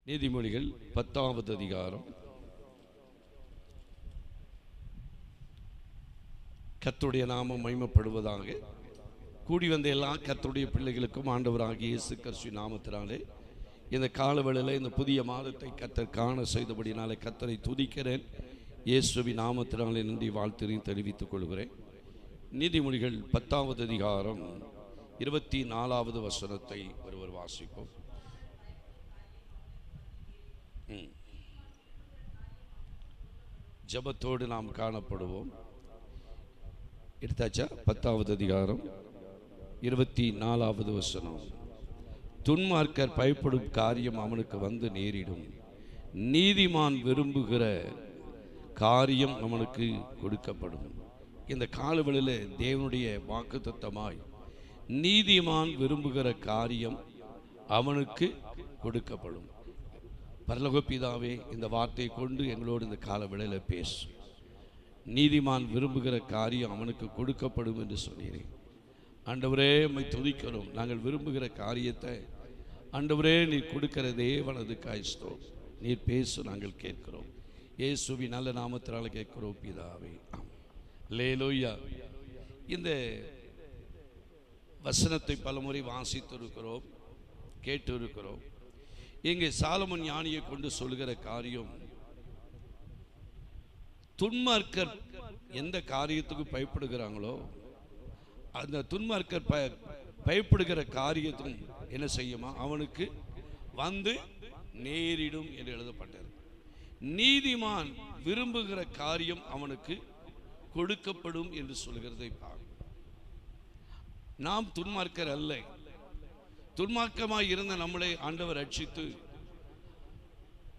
நீதிமொழிகள் 10வது அதிகாரம். கர்த்தருடைய நாமம் மகிமைப்படுவதாக. கூடி வந்த எல்லா கர்த்தருடைய பிள்ளைகளுக்கும் ஆண்டவராகிய இயேசு கிறிஸ்துவின் நாமத்தினாலே இந்த காலவேளையில் இந்த புதிய மாதத்தை கர்த்தர் காண செய்தபடினாலே கர்த்தரை துதிக்கிறேன். இயேசுவின் நாமத்தினாலே நன்றி வாழ்த்தையும் தெரிவித்துக் கொள்கிறேன். நீதிமொழிகள் 10வது அதிகாரம் 24வது வசனத்தை ஒருவர் வாசிப்போம். ஜபத்தோடு நாம் காணப்படுவோம். எடுத்தாச்சா? 10வது அதிகாரம் 24வது வசனம். துன்மார்க்கர் பயப்படும் காரியம் அவனுக்கு வந்து நேரிடும், நீதிமான் விரும்புகிற காரியம் அவனுக்கு கொடுக்கப்படும். இந்த காலவெளியில் தேவனுடைய வாக்குத்தத்தமாய் நீதிமான் விரும்புகிற காரியம் அவனுக்கு கொடுக்கப்படும். பரலோக பிதாவே, இந்த வார்த்தையை கொண்டு எங்களோடு இந்த காலவெளியில் பேசும். நீதிமான் விரும்புகிற காரியம் அவனுக்கு கொடுக்கப்படும் என்று சொன்னீரேன். ஆண்டவரே, உம்மை துதிக்கிறோம். நாங்கள் விரும்புகிற காரியத்தை ஆண்டவரே நீர் கொடுக்கிற தேவனதுக்காய் ஸ்தோத்திரம். நீர் பேச நாங்கள் கேட்கிறோம். இயேசுவின் நல்ல நாமத்தினால கேட்கிறோம் பிதாவே. அல்லேலூயா. இந்த வசனத்தை பலமுறை வாசித்திருக்கிறோம், கேட்டு இருக்கிறோம். இங்கே சாலமோன் ஞானியை கொண்டு சொல்கிற காரியம், துன்மார்க்கர் எந்த காரியத்துக்கு பயப்படுகிறாங்களோ அந்த துன்மார்க்கர் பயப்படுகிற காரியத்தும் என்ன செய்யுமா அவனுக்கு வந்து நேரிடும் என்று எழுதப்பட்டது. நீதிமான் விரும்புகிற காரியம் அவனுக்கு கொடுக்கப்படும் என்று சொல்கிறதை பார்க்க. நாம் துன்மார்க்கர் அல்ல. துன்மார்க்கமாய் இருந்த நம்மளை ஆண்டவர் ரட்சித்து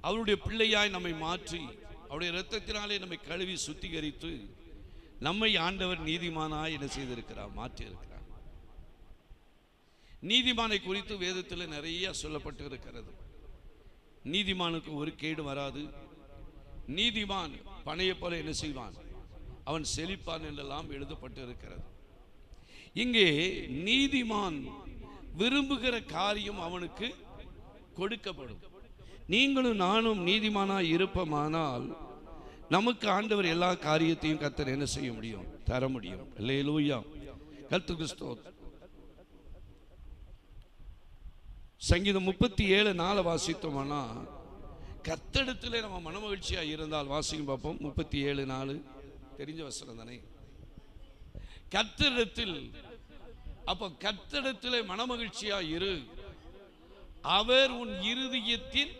அவருடைய பிள்ளையாய் நம்மை மாற்றி அவருடைய இரத்தத்தினாலே நம்மை கழுவி சுத்திகரித்து நம்மை ஆண்டவர் நீதிமானாய் என்ன செய்திருக்கிறார், மாற்றி இருக்கிறார். நீதிமானை குறித்து வேதத்தில் நிறைய சொல்லப்பட்டு இருக்கிறது. நீதிமானுக்கு ஒரு கேடு வராது, நீதிமான் பனையை போல என்ன செய்வான், அவன் செழிப்பான் என்றெல்லாம் எழுதப்பட்டு இருக்கிறது. இங்கே நீதிமான் விரும்புகிற காரியம் அவனுக்கு கொடுக்கப்படும். நீங்களும் நானும் நீதிமானாய் இருப்போமானால் நமக்கு ஆண்டவர் எல்லா காரியத்தையும் கர்த்தர் என்ன செய்ய முடியும், தர முடியும். அல்லேலூயா. கர்த்தருக்கு ஸ்தோத்திரம். சங்கீதம் 37:4 வாசித்தோம்னா, கர்த்தரிடத்தில் நம்ம மனமகிழ்ச்சியா இருந்தால், வாசிக்கும் பார்ப்போம். 37:4 தெரிஞ்ச வசனம் தானே. கர்த்தரிடத்தில், அப்போ கர்த்தரிடத்தில் மனமகிழ்ச்சியா இரு, அவர் உன் இருதயத்தின்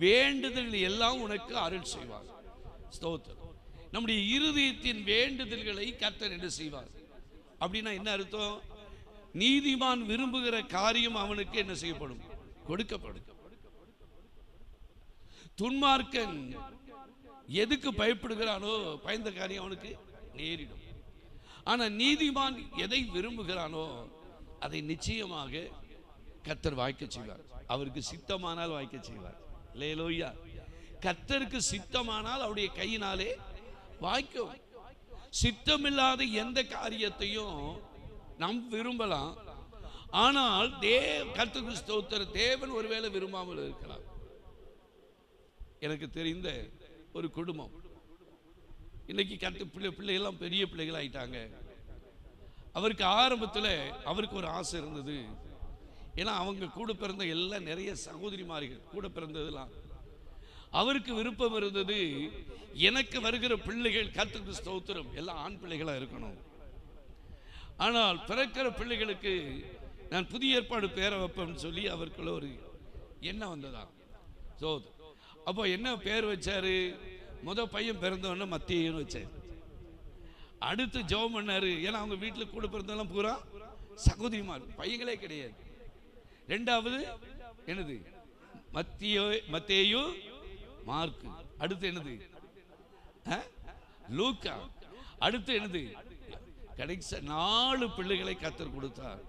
வேண்டுதல் எல்லாம் உனக்கு அருள் செய்வார். ஸ்தோத்திரம். நம்முடைய இருதயத்தின் வேண்டுதல்களை கர்த்தர் என்ன செய்வார் அப்படின்னா என்ன அர்த்தம்? நீதிமான் விரும்புகிற காரியம் அவனுக்கு என்ன செய்யப்படும், கொடுக்கப்படும். துன்மார்க்கன் எதுக்கு பயப்படுகிறானோ பயந்த காரியம் அவனுக்கு நேரிடும். ஆனா நீதிமான் எதை விரும்புகிறானோ அதை நிச்சயமாக கர்த்தர் வாய்க்க செய்வார். அவருக்கு சித்தமானால் வாய்க்க செய்வார். அல்லேலூயா. கர்த்தருக்கு சித்தமானால் அவருடைய கையினாலே வாய்க்கும். சித்தமில்லாத எந்த காரியத்தையும் நாம் விரும்பலாம். ஆனால் கர்த்தருக்கு ஸ்தோத்திரம், தேவன் ஒருவேளை விரும்பாமல் இருக்கலாம். எனக்கு தெரிந்த ஒரு குடும்பம் இன்னைக்கு பிள்ளைகள்லாம் பெரிய பிள்ளைகள் ஆயிட்டாங்க. அவருக்கு ஆரம்பத்தில் அவருக்கு ஒரு ஆசை இருந்தது. ஏன்னா அவங்க கூட பிறந்த எல்லாம் நிறைய சகோதரிமார்கள் கூட பிறந்ததெல்லாம் அவருக்கு விருப்பம் இருந்தது. எனக்கு வருகிற பிள்ளைகள் கர்த்தருக்கு ஸ்தோத்திரம் எல்லாம் ஆண் பிள்ளைகளா இருக்கணும். ஆனால் பிறக்கிற பிள்ளைகளுக்கு நான் புதிய ஏற்பாடு பேரை வைப்பேன்னு சொல்லி அவருக்குள்ள ஒரு எண்ணம் வந்ததா. அப்போ என்ன பேர் வச்சாரு? பையன் பிறந்தவொடனே மத்தியன்னு வச்சாரு. அடுத்து ஜெபம் பண்ணாரு. ஏன்னா அவங்க வீட்டில் கூட பிறந்தவெல்லாம் பூரா சகோதரிமார், பையங்களே கிடையாது. ரெண்டாவது என்னது? மத்தேயு, மார்க்கு. அடுத்து என்னது? லூக்கா. அடுத்து என்னது? கடைசி 4 பிள்ளைகளை கர்த்தர் கொடுத்தார்.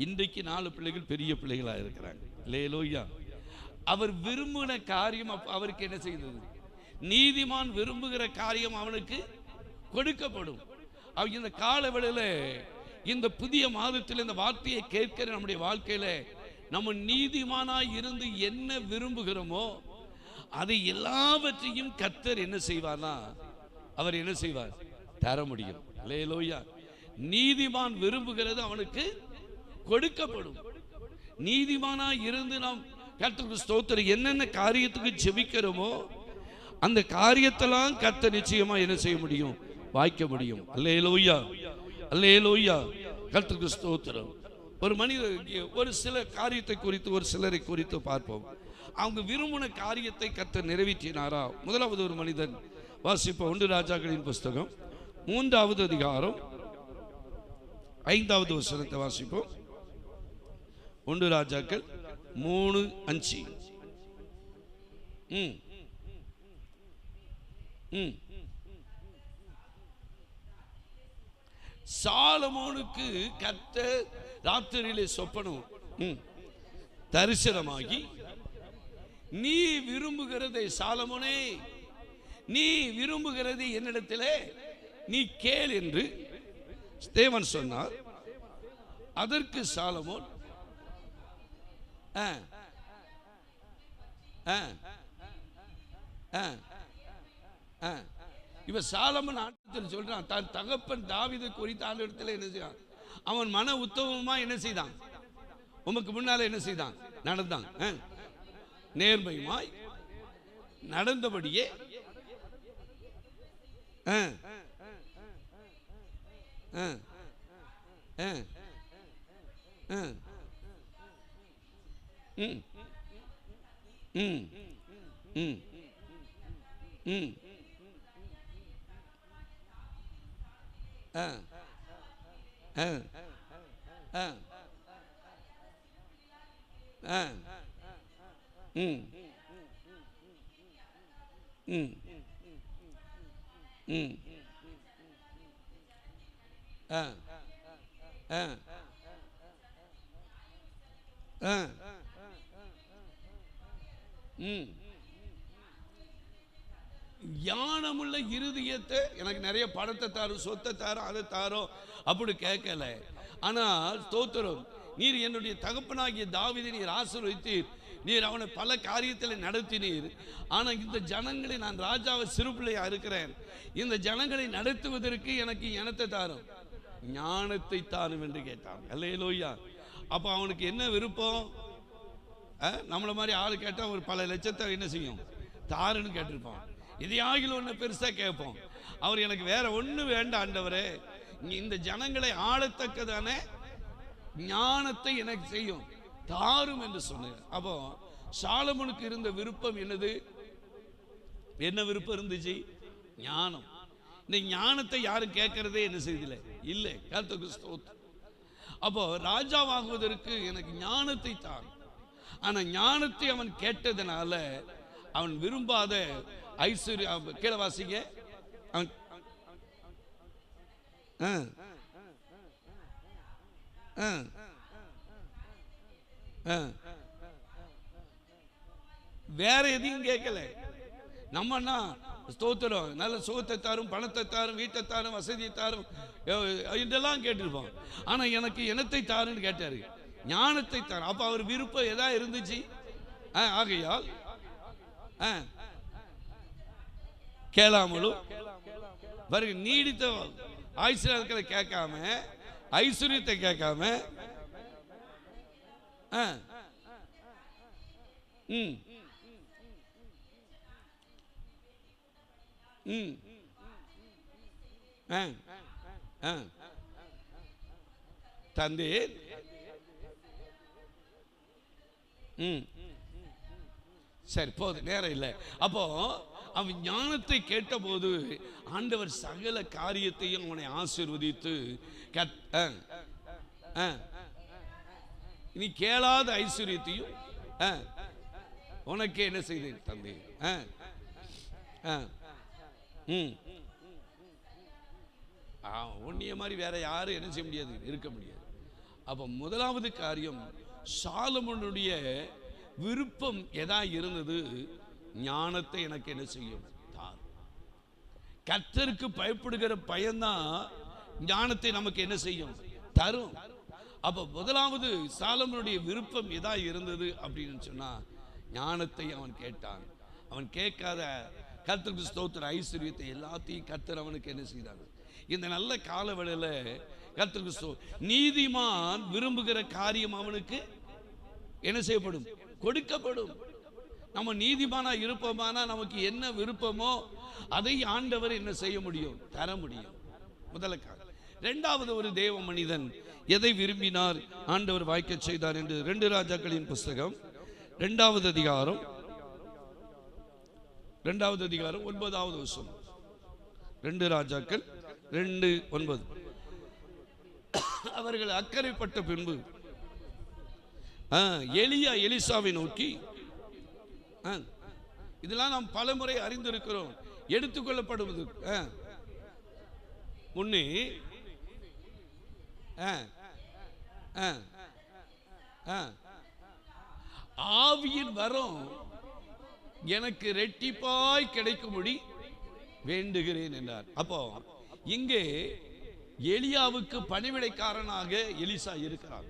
இன்றைக்கு 4 பிள்ளைகள் பெரிய பிள்ளைகளா இருக்கிறாங்க. அல்லேலூயா. அவர் விரும்பின காரியம் அவருக்கு என்ன செய்தது? நீதிமான் விரும்புகிற காரியம் அவனுக்கு கொடுக்கப்படும். இந்த காலவெளியில், இந்த புதிய மாதத்தில் இந்த வார்த்தையை கேட்கிற நம்முடைய வாழ்க்கையில நம்ம நீதிமானாய் இருந்து என்ன விரும்புகிறோமோ அதை எல்லாவற்றையும் கர்த்தர் என்ன செய்வார்னா, அவர் என்ன செய்வார்? தர முடியும். அல்லேலூயா. நீதிமான் விரும்புகிறது அவனுக்கு கொடுக்கப்படும். நீதிமானாய் இருந்து நாம் கர்த்தருக்கு ஸ்தோத்திரம் என்னென்ன காரியத்துக்கு ஜெபிக்கிறோமோ அந்த காரியத்தெல்லாம் கர்த்தர் நிச்சயமா என்ன செய்ய முடியும்? வாய்க்க முடியும். அல்லேலூயா, அல்லேலூயா. கர்த்தருக்கு ஸ்தோத்திரம். ஒரு மனிதர் ஒரு சில காரியத்தை குறித்து, ஒரு சிலரை குறித்து பார்ப்போம். அவங்க விரும்பின காரியத்தை கர்த்தர் நிறைவேற்றினாரா? முதலாவது ஒரு மனிதன் வாசிப்போம். 1 ராஜாக்களின் புஸ்தகம் 3வது அதிகாரம் 5வது வசனத்தை வாசிப்போம். 1 ராஜாக்கள் 3:5. சாலமோனுக்கு கர்த்தர் ராத்திரியிலே சொப்பனம் தரிசனமாகி, நீ விரும்புகிறதை சாலமோனே, நீ விரும்புகிறதை என்னிடத்திலே நீ கேள் என்று தேவன் சொன்னார். அதற்கு சாலமோன் இவ சாலமன் ஆண்டத்தில் சொல்றான், தன் தகப்பன் தாவீது குறித்த ஆண்டவரிடத்தில் என்ன செய்தான்? அவன் மன உத்தமமா என்ன செய்தான்? உமக்கு முன்னால என்ன செய்தான்? நடந்தான். நேர்மையுமாய் நடந்தபடியே ஞானமுள்ள இருதயத்தை, எனக்கு நிறைய பணத்தை தாரும், சொத்தை தாரும், அதை தாரும் அப்படி கேட்கல. ஆனால் ஸ்தோத்திரம், நீர் என்னுடைய தகப்பனாகிய தாவீதை நீர் ஆசீர்வதித்தீர், நீர் அவனை பல காரியத்தில் நடத்தினீர். ஆனால் இந்த ஜனங்களை, நான் ராஜாவை சிறு பிள்ளையா இருக்கிறேன், இந்த ஜனங்களை நடத்துவதற்கு எனக்கு ஞானத்தை தாரும், ஞானத்தை தாரும் என்று கேட்டான். அல்லேலூயா. அப்போ அவனுக்கு என்ன விருப்பம்? நம்மளை மாதிரி ஆள் கேட்டால் ஒரு பல லட்சத்தை என்ன செய்யும்? தாருன்னு கேட்டிருப்பான். இதையாகிலும் ஒன்று பெருசாக கேட்போம். அவர் எனக்கு வேற ஒன்று வேண்டாம் ஆண்டவரே, இந்த ஜனங்களை ஆளத்தக்கதான ஞானத்தை எனக்கு செய்யும் தாரும் என்று சொன்னார். அப்போ சாலமோனுக்கு இருந்த விருப்பம் என்னது? என்ன விருப்பம் இருந்துச்சு? ஞானம். இந்த ஞானத்தை யாரும் கேட்கறதே என்ன செய்தில்லை, இல்லை. கர்த்தருக்கு ஸ்தோத்திரம். அப்போ ராஜாவாகுவதற்கு எனக்கு ஞானத்தை தான். ஆனா ஞானத்தை அவன் கேட்டதுனால அவன் விரும்பாத ஐஸ்வர்ய, கீழே வாசிங்க, வேற எதையும் கேட்கல. நம்மன்னா ஸ்தோத்திரம், நல்ல சுகத்தை தாரும், பணத்தை தாரும், வீட்டை தாரும், வசதியை தாரும் இதெல்லாம் கேட்டிருப்போம். ஆனா எனக்கு இனத்தை தாருன்னு கேட்டாரு, ஞானத்தை தாரும். அப்ப அவர் விருப்பம் எதா இருந்துச்சு? ஆகையால் கேளாமலும் பாருங்க, நீடித்த ஆயுஷ்களை கேட்காம, ஐஸ்வர்யத்தை கேட்காம, தந்தேன். சரி, போது, நேரம் இல்லை. அப்போ அவன் ஞானத்தை கேட்டபோது ஆண்டவர் சகல காரியத்தையும் அவனை ஆசீர்வதித்து, நீ கேளாத ஐஸ்வர்யத்தையும் உனக்கு என்ன செய்தேன் தந்தை. உன்னிய மாதிரி வேற யாரும் என்ன செய்ய முடியாது, இருக்க முடியாது. அப்ப முதலாவது காரியம், சாலமோனுடைய விருப்பம் எதா இருந்தது? ஞானத்தை எனக்கு என்ன செய்யும் தார். கர்த்தருக்கு பயப்படுகிற பயம்தான் ஞானத்தை நமக்கு என்ன செய்யும்? தரும். அப்போ முதலாவது சாலமோனுடைய விருப்பம் எதா இருந்தது அப்படின்னு சொன்னா, ஞானத்தை அவன் கேட்டான். அவன் கேட்காத கர்த்தருக்கு ஸ்தோத்திர ஐஸ்வர்யத்தை எல்லாத்தையும் கர்த்தர் அவனுக்கு என்ன செய்தார்? இந்த நல்ல காலவேளையில கர்த்தருக்கு நீதிமான் விரும்புகிற காரியம் அவனுக்கு என்ன செய்யப்படும்? கொடுக்கப்படும். நம்ம நீதிமானா இருப்போமானா நமக்கு என்ன விருப்பமோ அதை ஆண்டவர் என்ன செய்ய முடியும்? தர முடியும். முதல் காரியம். இரண்டாவது, ஒரு தேவ மனிதன் எதை விரும்பினார் ஆண்டவர் வாய்க்க செய்தார் என்று 2 ராஜாக்களின் புஸ்தகம் 2வது அதிகாரம் 9வது வசனம். 2 ராஜாக்கள் 2:9. அவர்கள் அக்கறைப்பட்ட பின்பு எலியா எலிசாவை நோக்கி, இதெல்லாம் நாம் பலமுறை அறிந்திருக்கிறோம், எடுத்துக்கொள்ளப்படுவது முன்னே ஆவியின் வரம் எனக்கு ரெட்டிப்பாய் கிடைக்கும்படி வேண்டுகிறேன் என்றார். அப்போ இங்கே எலியாவுக்கு பணிவிடைக்காரனாக எலிசா இருக்கிறான்.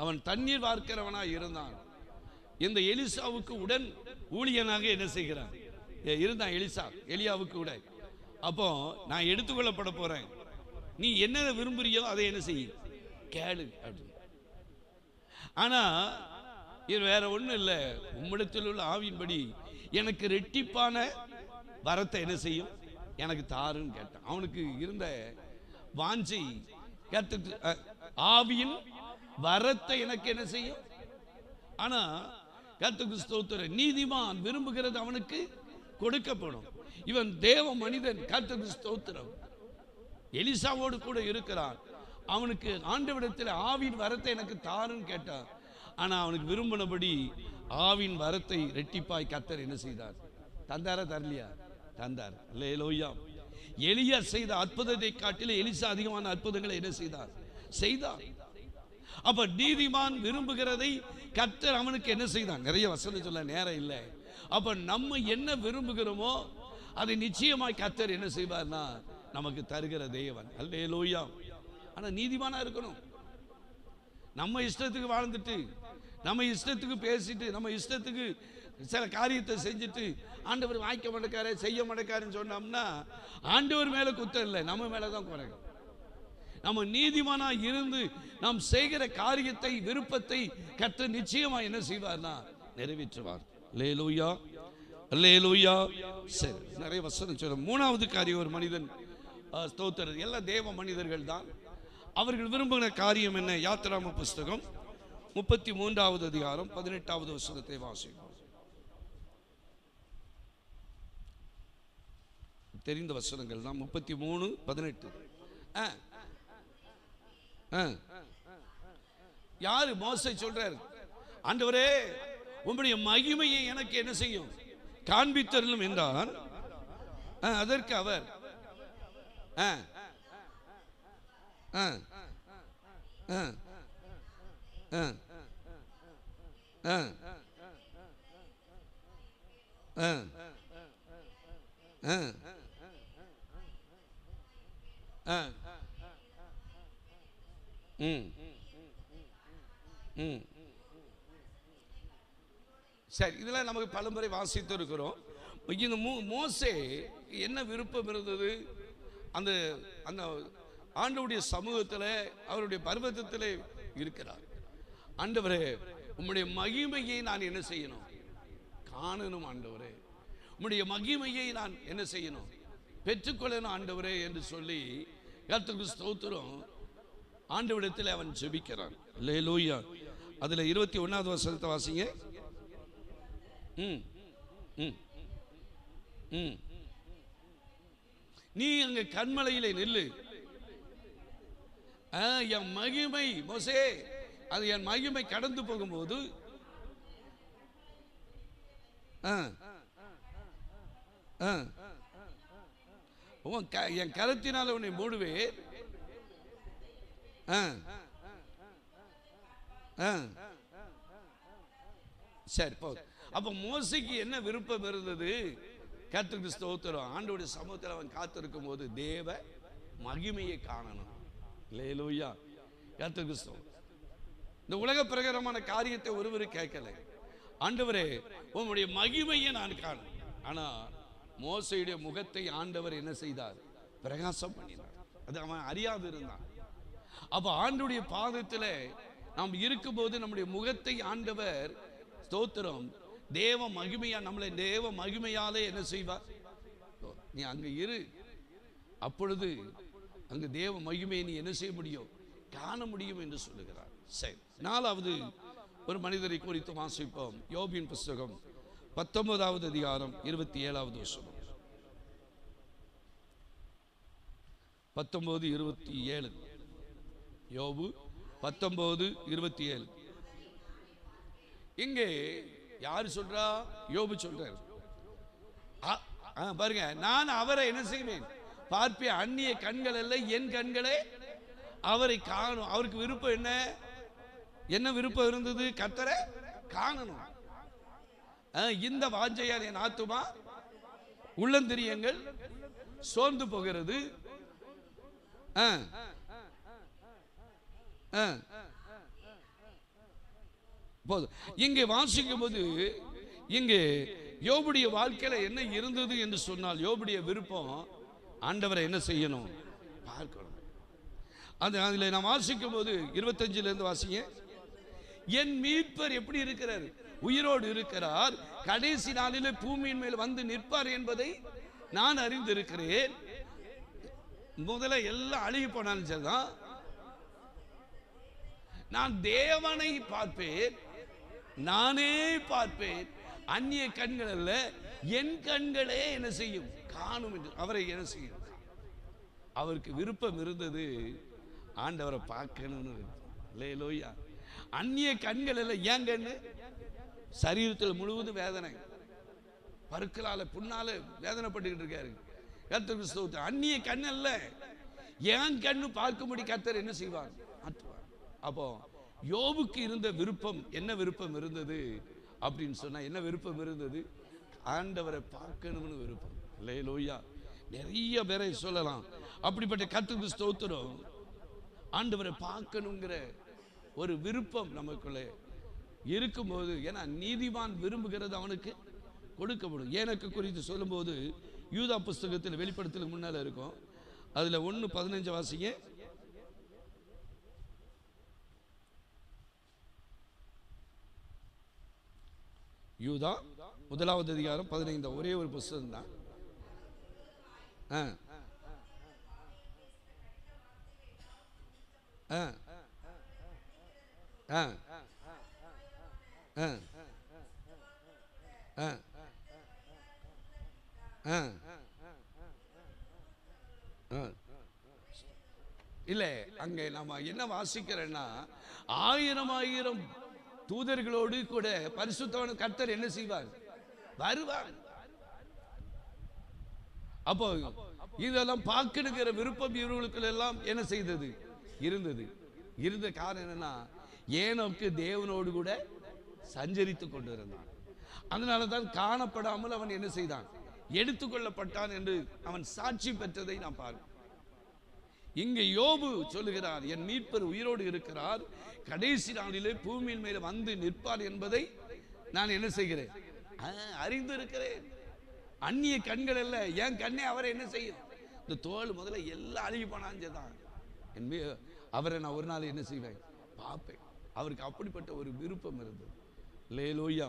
அவன் தண்ணீர் வார்க்கிறவனாக இருந்தான். இந்த எலிசாவுக்கு உடன் ஊழியனாக என்ன செய்கிறான்? இருந்தான் எலிசா எலியாவுக்கு உடன். அப்போ நான் எடுத்துக்கொள்ளப்பட போறேன், நீ என்ன விரும்புறியோ அதை என்ன செய்ய கேளு அப்படின்னு. ஆனா இது வேற ஒண்ணும் இல்லை, உம்மிடத்தில் உள்ள ஆவியின்படி எனக்கு ரெட்டிப்பான வரத்தை என்ன செய்யும் எனக்கு தாருன்னு கேட்டான். அவனுக்கு இருந்த வாஞ்சை, ஆவியின் வரத்தை எனக்கு என்ன செய்யும். ஆனா கர்த்தருக்கு ஸ்தோத்திரம், நீதிமான் விரும்புகிறது அவனுக்கு கொடுக்கப்படும். இவன் தேவ மனிதன், கர்த்தருக்கு ஸ்தோத்திரம், எலிசாவோடு கூட இருக்கிறான். அவனுக்கு ஆண்டவரிடத்தில் ஆவின் வரத்தை எனக்கு தாருன்னு கேட்டான். ஆனா அவனுக்கு விரும்பினபடி ஆவின் வரத்தை ரெட்டிப்பாய் கர்த்தர் என்ன செய்தார்? தந்தாரா தரலையா? தந்தார். அல்லேலூயா. எலியா செய்த அற்புதத்தை காட்டிலும் எலிசா அதிகமான அற்புதங்களை என்ன செய்தார்? செய்தார். அப்ப நீதிமான் விரும்புகிறதை கர்த்தர் அவனுக்கு என்ன செய்தான்? நிறைய வசனம் சொல்ல நேரம் இல்லை. அப்ப நம்ம என்ன விரும்புகிறோமோ அதை நிச்சயமாய் கர்த்தர் என்ன செய்வார்னா நமக்கு தருகிற தேவன். அல்லேலூயா. ஆனா நீதிமானா இருக்கணும். நம்ம இஷ்டத்துக்கு வாழ்ந்துட்டு, நம்ம இஷ்டத்துக்கு பேசிட்டு, நம்ம இஷ்டத்துக்கு சில காரியத்தை செஞ்சுட்டு ஆண்டவர் வாய்க்க மாட்டேக்காரு, செய்ய மாட்டேக்காருன்னு சொன்னோம்னா ஆண்டவர் மேல குத்தம் இல்லை, நம்ம மேலதான் குறைக்கும். நம்ம நீதிமானா இருந்து நாம் செய்கிற காரியத்தை, விருப்பத்தை கர்த்தர் நிச்சயமா என்ன செய்வார்னா நிறைவேற்றுவார். அல்லேலூயா, அல்லேலூயா. சரி, நிறைய வசனம் சொல்ல. மூணாவது காரியம், ஒரு மனிதன் ஸ்தோத்திரம், எல்லாம் தேவ மனிதர்கள் தான். அவர்கள் விரும்புகிற காரியம் என்ன? யாத்திராம புஸ்தகம் 33வது அதிகாரம் 18வது வசனத்தை வாசிப்போம். தெரிந்த வசனங்கள் தான். 33:18. யாரு? மோசே சொல்றார், ஆண்டவரே உம்முடைய மகிமையை எனக்கு என்ன செய்யும்? காண்பித்தருளும் என்றான். அதற்கு அவர் சரி, இதெல்லாம் நமக்கு பலமுறை வாசித்து இருக்கிறோம். இந்த மோசே என்ன விருப்பம் இருந்தது? அந்த அந்த ஆண்டவருடைய சமூகத்தில், அவருடைய பர்வதத்தில் இருக்கிறார். ஆண்டவரே உம்முடைய மகிமையை நான் என்ன செய்யணும்? காணணும் ஆண்டவரே. உம்முடைய மகிமையை நான் என்ன செய்யணும்? பெற்றுக்கொள்ளணும் ஆண்டவரே என்று சொல்லி கர்த்தருக்கு ஸ்தோத்திரம், ஆண்டவரிடத்தில் அவன் ஜெபிக்கிறான். அல்லேலூயா. அதுல 21வது வசனத்தை வாசிங்க. நீ அங்க கண்மலையிலே நில்லு, என் மகிமை மோசே, அது என் மகிமை கடந்து போகும்போது என் கரத்தினால் உன்னை மூடுவே. சரி, அப்ப மோசைக்கு என்ன விருப்பம் இருந்தது? கர்த்தருக்கு ஸ்தோத்திரம், ஆண்டவருடைய சமூகத்தில் அவன் காத்திருக்கும் போது தேவ மகிமையை காணணும். அல்லேலூயா. கர்த்தருக்கு ஸ்தோத்திரம். இந்த உலக பிரகாரமான காரியத்தை ஒருவர் கேட்கல. ஆண்டவரே உம்முடைய மகிமையை நான் காணும். ஆனா மோசேயுடைய முகத்தை ஆண்டவர் என்ன செய்தார்? பிரகாசம் பண்ணினார். அது அவன் அறியாது இருந்தான். அப்ப ஆண்டவருடைய பாதத்தில் நாம் இருக்கும்போது நம்முடைய முகத்தை ஆண்டவர் ஸ்தோத்திரம் தேவ மகிமையா நம்மளை தேவ மகிமையாலே என்ன செய்வார்? நீ அங்க இரு, அப்பொழுது அங்கு தேவ மகிமையை நீ என்ன செய்ய முடியும்? காண முடியும் என்று சொல்லுகிறார். சரி, நாலாவது ஒரு மனிதரை குறித்து வாசிப்போம். யோபின் புஸ்தகம் 19வது அதிகாரம் 27வது வசனம். 19:27. யோபு 19:27. இங்கே யாரு சொல்றா? யோபு சொல்றார். பாருங்க, நான் அவரை என்ன செய்வேன்? பார்ப்பேன், அந்நிய கண்கள் அல்ல என் கண்களே அவரை காணும். அவருக்கு விருப்பம் என்ன? என்ன விருப்பம் இருந்தது? கர்த்தரை காணணும். இந்த வாஞ்சையால் என் ஆத்துமா உள்ளந்திரியங்கள் சோர்ந்து போகிறது. இங்கே வாசிக்கும் போது இங்கே யோபுடைய வாழ்க்கையில என்ன இருந்தது என்று சொன்னால், யோபுடைய விருப்பம் ஆண்டவரை என்ன செய்யணும்? பார்க்கணும். அதில் நான் வாசிக்கும் போது 25ல இருந்து வாசிங்க. என் மீட்பர் எப்படி இருக்கிறார்? உயிரோடு இருக்கிறார். கடைசி நாளிலே பூமியின் மேல் வந்து நிற்பார் என்பதை நான் அறிந்திருக்கிறேன். முதல்ல எல்லாம் அழுகி போனாலும் சரிதான், நான் தேவனை பார்ப்பேன், நானே பார்ப்பேன், அந்நிய கண்கள் அல்ல என் கண்களே என்ன செய்யும்? காணும் என்று அவரை என்ன செய்யும்? அவருக்கு விருப்பம் இருந்தது ஆண்டவரை பார்க்கணும்னு. அல்லேலூயா. அந்நிய கண்கள் அல்ல. ஏன் கண்ணு? சரீரத்தில் முழுவதும் வேதனை, பருக்களால புண்ணால வேதனைப்பட்டுக்கிட்டு இருக்காரு. கர்த்தருக்கு ஸ்தோத்திரம். அந்நிய கண் அல்ல, என் கண்ணு பார்க்கும்படி கர்த்தர் என்ன செய்வார்? அப்போ யோபுக்கு இருந்த விருப்பம் என்ன விருப்பம் இருந்தது அப்படின்னு சொன்னா, என்ன விருப்பம் இருந்தது? ஆண்டவரை பார்க்கணும்னு விருப்பம். அல்லேலூயா. நிறைய பேரை சொல்லலாம். அப்படிப்பட்ட கர்த்தருக்கு ஸ்தோத்திரம். ஆண்டவரை பார்க்கணுங்கிற ஒரு விருப்பம் நமக்குள்ளே இருக்கும்போது, ஏன்னா நீதிமான் விரும்புகிறது அவனுக்கு கொடுக்கப்படும். எனக்கு குறித்து சொல்லும்போது யூதா புஸ்தகத்தில் வெளிப்படுத்தலுக்கு முன்னால இருக்கும். அதுல 1:15 வாசிங்க. யூதா 1வது அதிகாரம் 15. ஒரே ஒரு புஸ்தகம் தான். இல்ல, அங்க நம்ம என்ன வாசிக்கிறேன்னா, 1000 தூதர்களோடு கூட பரிசுத்தவான் கர்த்தர் என்ன செய்வார்? வருவார். அப்போ இதெல்லாம் பார்க்கணுங்கிற விருப்பம் இவர்களுக்கு எல்லாம் என்ன செய்தது? இருந்தது. இருந்த காரணம் என்னன்னா, ஏனோக்கு தேவனோடு கூட சஞ்சரித்து கொண்டிருந்தான். அதனாலதான் காணப்படாமல் அவன் என்ன செய்தான்? எடுத்துக்கொள்ளப்பட்டான் என்று அவன் சாட்சி பெற்றதை நாம் பார்க்கிறோம். இங்கே யோபு சொல்லுகிறார், என் மீட்பர் உயிரோடு இருக்கிறார், கடைசி நாளிலே பூமியின் மேல வந்து நிற்பார் என்பதை நான் என்ன செய்கிறேன்? அறிந்திருக்கிறேன். அந்நிய கண்கள் அல்ல, என் கண்ணே அவரை என்ன செய்யும்? இந்த தோல் முதல்ல எல்லாம் அழுகி போனான்தான். அவரை நான் ஒரு நாள் என்ன செய்வேன்? பார்ப்பேன். அவருக்கு அப்படிப்பட்ட ஒரு விருப்பம் இருந்தது. அல்லேலூயா.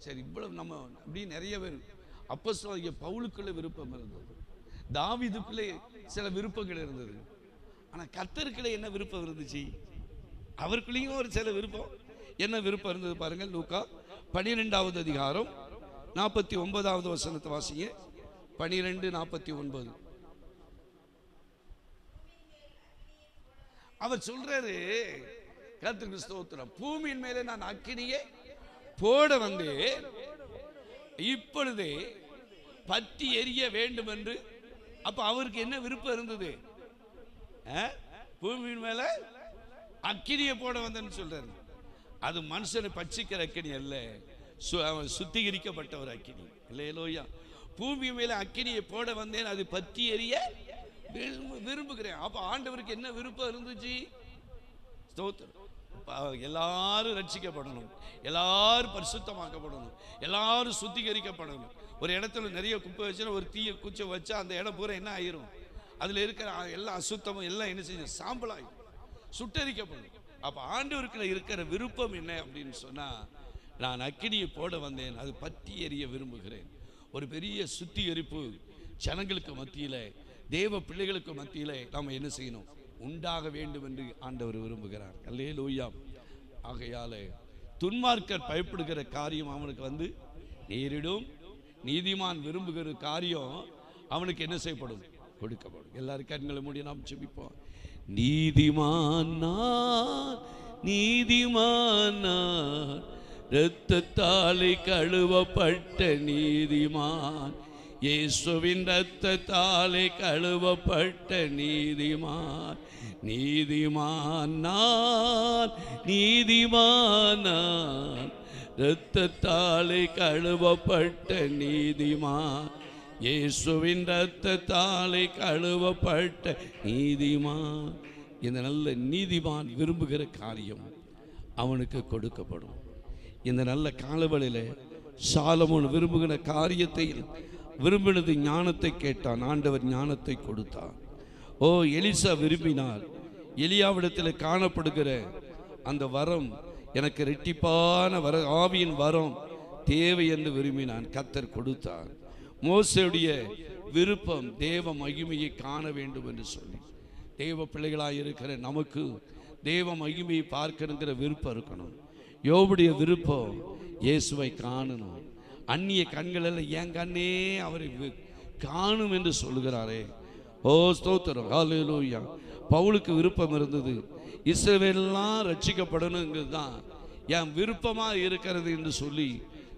சரி, இவ்வளவு நம்ம அப்படி நிறைய பேர். அப்போஸ்தலனாகிய பவுலுக்குள்ள விருப்பம் இருந்தது, தாவீதுக்குள்ளே சில விருப்பங்கள் இருந்தது. ஆனா கர்த்தருக்குள்ளே என்ன விருப்பம் இருந்துச்சு? அவருக்குள்ளேயும் ஒரு சில விருப்பம். என்ன விருப்பம் இருந்தது பாருங்க. லூக்கா 12வது அதிகாரம் 49வது வசனத்தை வாசிங்க. 12:49. அவர் சொல்றாரு, கர்த்தருக்கு ஸ்தோத்திரம், பூமியின் மேலே நான் அக்கினியை போட வந்தேன், இப்பொழுதே பற்றி எரிய வேண்டும் என்று. அப்ப அவருக்கு என்ன விருப்பம் இருந்தது? பூமியின் மேல அக்கினியை போட வந்தேன்னு சொல்றாரு. அது மனுஷனை பட்சிக்கிற அக்கினி அல்ல, சுத்திகரிக்கப்பட்ட ஒரு அக்கினி. அல்லேலூயா. பூமி மேல அக்கினியை போட வந்தேன், அது பற்றி எரிய விரும்புகிறேன். அப்ப ஆண்டவருக்கு என்ன விருப்பம் இருந்துச்சு? ஸ்தோத்திரம். எல்லாரும் ரட்சிக்கப்படணும், எல்லாரும் பரிசுத்தமாக்கப்படணும், எல்லாரும் சுத்திகரிக்கப்படணும். ஒரு இடத்துல நிறைய குப்பை வச்சுன்னா, ஒரு தீய குச்சை வச்சா அந்த இடம் பூரா என்ன ஆயிரும்? அதில் இருக்கிற எல்லா அசுத்தமும் எல்லாம் என்ன செய்யும்? சாம்பலாயிரும், சுட்டரிக்கப்படும். அப்போ ஆண்டவருக்கு இருக்கிற விருப்பம் என்ன அப்படின்னு சொன்னால், நான் அக்கினியை போட வந்தேன், அது பற்றி எறிய விரும்புகிறேன். ஒரு பெரிய சுத்திகரிப்பு ஜனங்களுக்கு மத்தியில், தேவ பிள்ளைகளுக்கு மத்தியில் நாம் என்ன செய்யணும்? உண்டாக வேண்டும் என்று ஆண்டவர் விரும்புகிறார். அல்லேலூயா. ஆகையாலே துன்மார்க்கர் பயப்படுகிற காரியம் அவனுக்கு வந்து நேரிடும், நீதிமான் விரும்புகிற காரியம் அவனுக்கு என்ன செய்யப்படும்? கொடுக்கப்படும். எல்லாரும் கண்களை மூடி நாம் ஜெபிப்போம். நீதிமான் நான், நீதிமான் நான், இரத்தத்தாலே கழுவப்பட்ட நீதிமான், இயேசுவின் இரத்தத்தாலே கழுவப்பட்ட நீதிமான், நீதிமான் நான், நீதிமான் நான், இரத்தத்தாலே கழுவப்பட்ட நீதிமான், இயேசுவின் இரத்தத்தாலே கழுவப்பட்ட நீதிமான். இந்த நல்ல நீதிமான் விரும்புகிற காரியம் அவனுக்கு கொடுக்கப்படும். இந்த நல்ல காலவழியில் சாலமோன் விரும்புகிற காரியத்தை விரும்பினது ஞானத்தை கேட்டான், ஆண்டவர் ஞானத்தை கொடுத்தார். ஓ, எலிசா விரும்பினார், எலியாவிடத்தில் காணப்படுகிற அந்த வரம் எனக்கு இரட்டிப்பான ஆவியின் வரம் தேவை என்று விரும்பினான், கர்த்தர் கொடுத்தார். மோசேயுடைய விருப்பம் தேவ மகிமையை காண வேண்டும் என்று சொல்லி, தேவ பிள்ளைகளாக இருக்கிற நமக்கு தேவ மகிமையை பார்க்கணுங்கிற விருப்பம் இருக்கணும். யோபுடைய விருப்பம் இயேசுவை காணணும். அந்நிய கண்கள் எல்லாம் என் கண்ணே அவரை காணும் என்று சொல்லுகிறாரே. ஓ ஸ்தோத்திரம், ஹல்லேலூயா. பவுலுக்கு விருப்பம் இருந்தது, இஸ்ரவேலெல்லாம் ரட்சிக்கப்படணுங்கிறது தான் என் விருப்பமாக இருக்கிறது என்று சொல்லி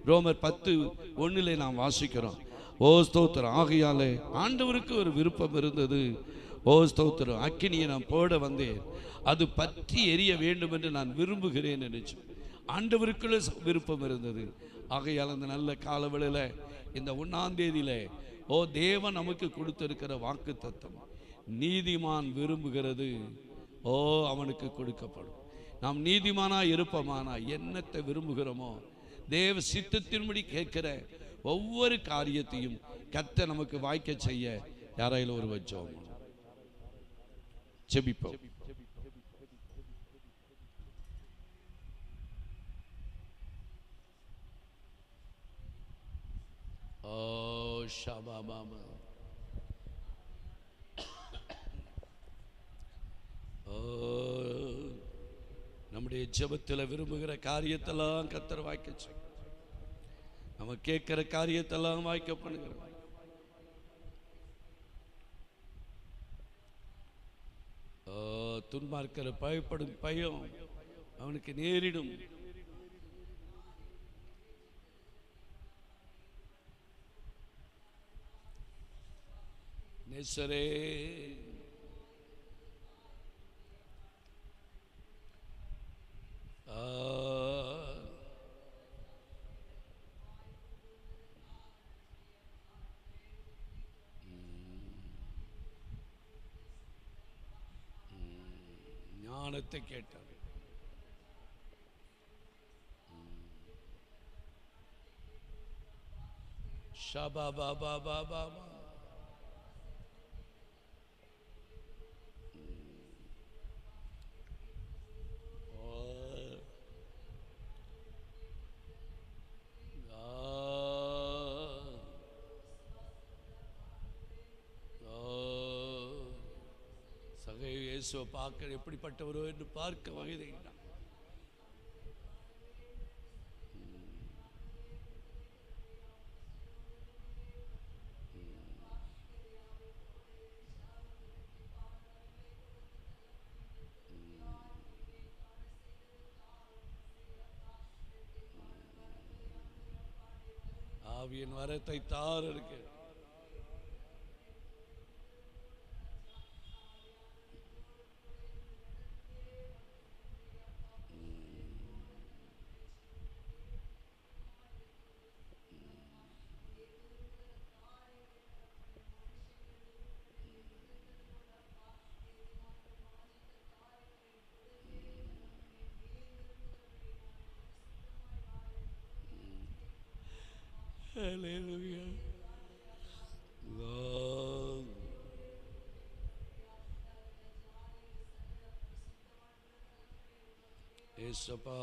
ரோமர் 10:1 நாம் வாசிக்கிறோம். ஓ ஸ்தோத்திரம். ஆகையாலே ஆண்டவருக்கு ஒரு விருப்பம் இருந்தது. ஓ ஸ்தோத்திரம். அக்கினியை நான் போட வந்தேன், அது பற்றி எரிய வேண்டும் என்று நான் விரும்புகிறேன் என்று ஆண்டவருக்குள்ள விருப்பம் இருந்தது. ஆகையால் அந்த நல்ல காலவெளியில் இந்த 1ஆம் தேதியில் ஓ தேவன் நமக்கு கொடுத்திருக்கிற வாக்கு தத்தம், நீதிமான் விரும்புகிறது ஓ அவனுக்கு கொடுக்கப்படும். நாம் நீதிமானாக இருப்போமானா என்னத்தை விரும்புகிறோமோ தேவ சித்தத்தின்படி கேட்கிற ஒவ்வொரு காரியத்தையும் கர்த்தர் நமக்கு வாய்க்க செய்ய யாராயிலும் ஒரு வச்சோம் ஜெபிப்போம். ஓ ஷபாபாமா, ஓ நம்முடைய ஜெபத்தில் விரும்புகிற காரியத்தெல்லாம் கர்த்தர் வாய்க்க செய்ய, நம்ம கேட்கிற காரியத்தெல்லாம் வாய்க்க பண்ணுகிறோம். துன்மார்க்கிற பயப்படும் பயம் அவனுக்கு நேரிடும். நேசரே ஞானத்தை கேட்டார். ஷபா பாபா பாபா பார்க்க எப்படிப்பட்டவரோ என்று பார்க்க வகை தேடினான். ஆவியின் வரத்தை தார் இருக்கு. Hallelujah. Lord. ஏசப்பா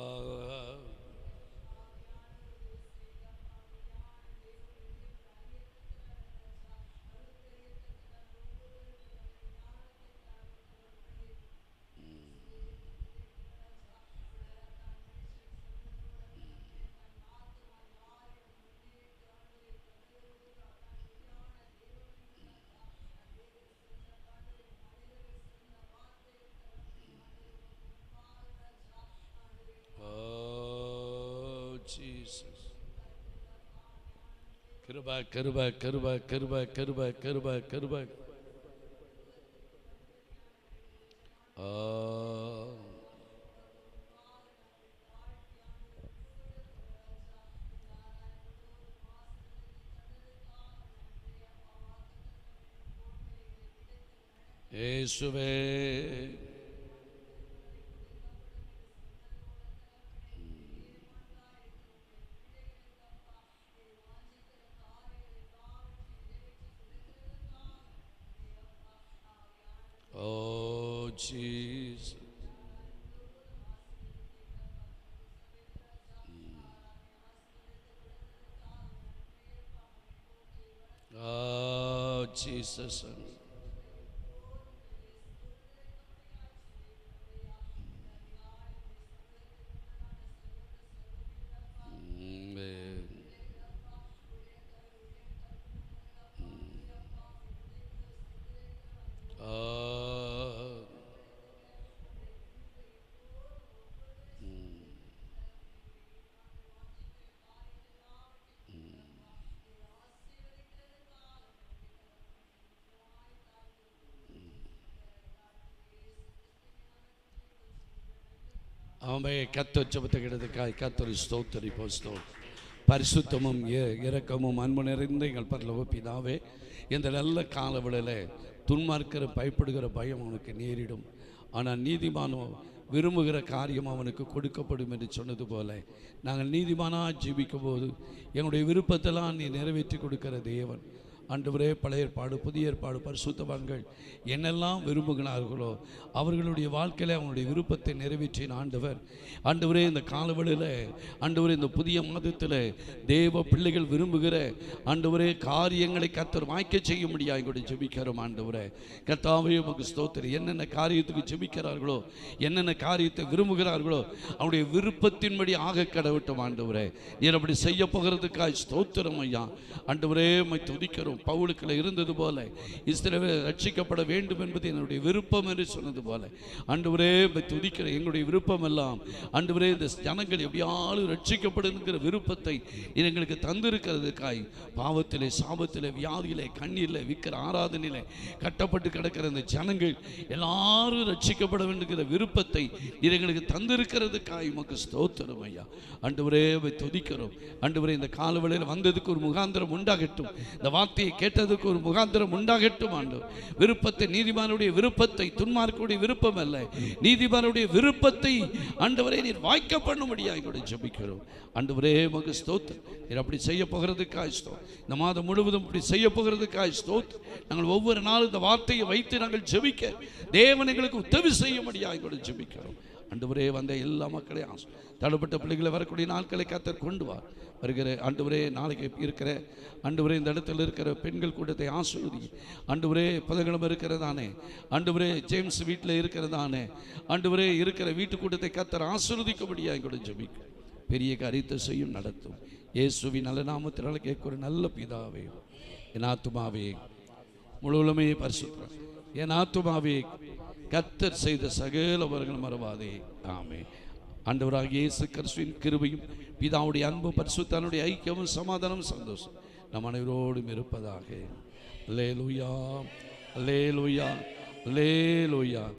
Jesus. கிருபை கிருபை கிருபை கிருபை கிருபை கிருபை கிருபை. இயேசுவே Jesus. Jesus. ஆமே. கர்த்தர் ஜெபத்தை கேட்டதுக்காய் கர்த்தரை ஸ்தோத்திரிப்போம். பரிசுத்தமும் இரக்கமும் அன்பு நிறைந்த எங்கள் பரலோக பிதாவே, இந்த நல்ல காலவெளியில் துன்மார்க்கிற பயப்படுகிற பயம் அவனுக்கு நேரிடும், ஆனால் நீதிமானோ விரும்புகிற காரியம் அவனுக்கு கொடுக்கப்படும் என்று சொன்னது போல நாங்கள் நீதிமானாக ஜீவிக்கும் போது எங்களுடைய விருப்பத்தெல்லாம் நீ நிறைவேற்றி கொடுக்கிற தேவன். ஆண்டவரே, பழைய ஏற்பாடு புதிய ஏற்பாடு பரிசுத்தவான்கள் என்னெல்லாம் விரும்புகிறார்களோ அவர்களுடைய வாழ்க்கையில் அவங்களுடைய விருப்பத்தை நிறைவேற்றின ஆண்டவரே இந்த காலவெளியில் ஆண்டவரே இந்த புதிய மாதத்தில் தேவ பிள்ளைகள் விரும்புகிற ஆண்டவரே காரியங்களை கர்த்தர் வாய்க்க செய்ய முடியாது கூட ஜெபிக்கிறோம். ஆண்டவரே கர்த்தாவே உமக்கு ஸ்தோத்திரம். என்னென்ன காரியத்துக்கு ஜெபிக்கிறார்களோ என்னென்ன காரியத்தை விரும்புகிறார்களோ அவருடைய விருப்பத்தின்படி ஆக கடவிட்டோம். ஆண்டவரே நீர் அப்படி செய்ய போகிறதுக்காய் ஸ்தோத்திரம் ஐயா. ஆண்டவரே உம்மை துதிக்கிறோம். பவுலுக்குள்ள இருந்தது போல இஸ்ரவேல் ரட்சிக்கப்பட வேண்டும் என்பது என்னுடைய விருப்பம் என்று சொன்னது போல ஆண்டவரே துதிக்கிற எங்களுடைய விருப்பம் எல்லாம் ஆண்டவரே இந்த ஜனங்கள் எப்படியாலும் ரட்சிக்கப்படுங்கிற விருப்பத்தை எங்களுக்கு தந்திருக்கிறதுக்காய் பாவத்திலே சாபத்திலே வியாதியிலே கண்ணீரில் விற்கிற ஆராதனையிலே கட்டப்பட்டு கிடக்கிற இந்த ஜனங்கள் எல்லாரும் ரட்சிக்கப்பட வேண்டுகிற விருப்பத்தை எங்களுக்கு தந்திருக்கிறதுக்காய் உமக்கு ஸ்தோத்திரம் ஐயா. ஆண்டவரே துதிக்கிறோம். ஆண்டவரே இந்த காலவெளியில் வந்ததுக்கு ஒரு முகாந்திரம் உண்டாகட்டும், இந்த வார்த்தையை கேட்டதுக்கு ஒரு முகாந்திரம் உண்டாகட்டும். ஆண்டவர் விருப்பத்தை நீதிமானுடைய விருப்பத்தை துன்மார்க்குடைய விருப்பம் அல்ல, நீதிமானுடைய விருப்பத்தை ஆண்டவரே நீர் வாய்க்க பண்ண முடியாது கூட ஜெபிக்கிறோம். ஆண்டவரே உமக்கு ஸ்தோத்திரம். நீர் அப்படி செய்ய போகிறதுக்காய் ஸ்தோத்திரம். இந்த மாதம் முழுவதும் இப்படி செய்ய போகிறதுக்காய் ஸ்தோத்திரம். நாங்கள் ஒவ்வொரு நாளும் இந்த வார்த்தையை வைத்து நாங்கள் ஜெபிக்க தேவன் எங்களுக்கு உதவி செய்ய முடியாது கூட ஜெபிக்கிறோம். ஆண்டவரே வந்த எல்லா மக்களையும் தடுப்பட்ட பிள்ளைகளை வரக்கூடிய நாட்களை கர்த்தர் கொண்டு வா வருகிற ஆண்டவரே நாளைக்கு இருக்கிற ஆண்டவரே இந்த இடத்துல இருக்கிற பெண்கள் கூட்டத்தை ஆசீர்வதி. ஆண்டவரே புதன்கிழமை இருக்கிறதானே ஆண்டவரே ஜேம்ஸ் வீட்டில் இருக்கிறதானே ஆண்டவரே இருக்கிற வீட்டு கூட்டத்தை கர்த்தர் ஆசீர்வதிக்கும்படியாக கூட ஜெபிக்கும். பெரிய காரியத்தை செய்யும் நடத்தும். இயேசுவின் நல்ல நாமத்தினால கேட்கிற நல்ல பிதாவே, என் ஆத்துமாவே முழுவதுமே பரிசுத்தம், என் ஆத்துமாவே கர்த்தர் செய்த சகலவர்கள் மறவாதே. ஆமென். ஆண்டவராகிய இயேசு கிறிஸ்துவின் கிருபையும் பிதாவுடைய அன்பும் பரிசுத்தனுடைய ஐக்கியமும் சமாதானமும் சந்தோஷம் நம் அனைவரோடும் இருப்பதாக. அல்லேலூயா, அல்லேலூயா, அல்லேலூயா.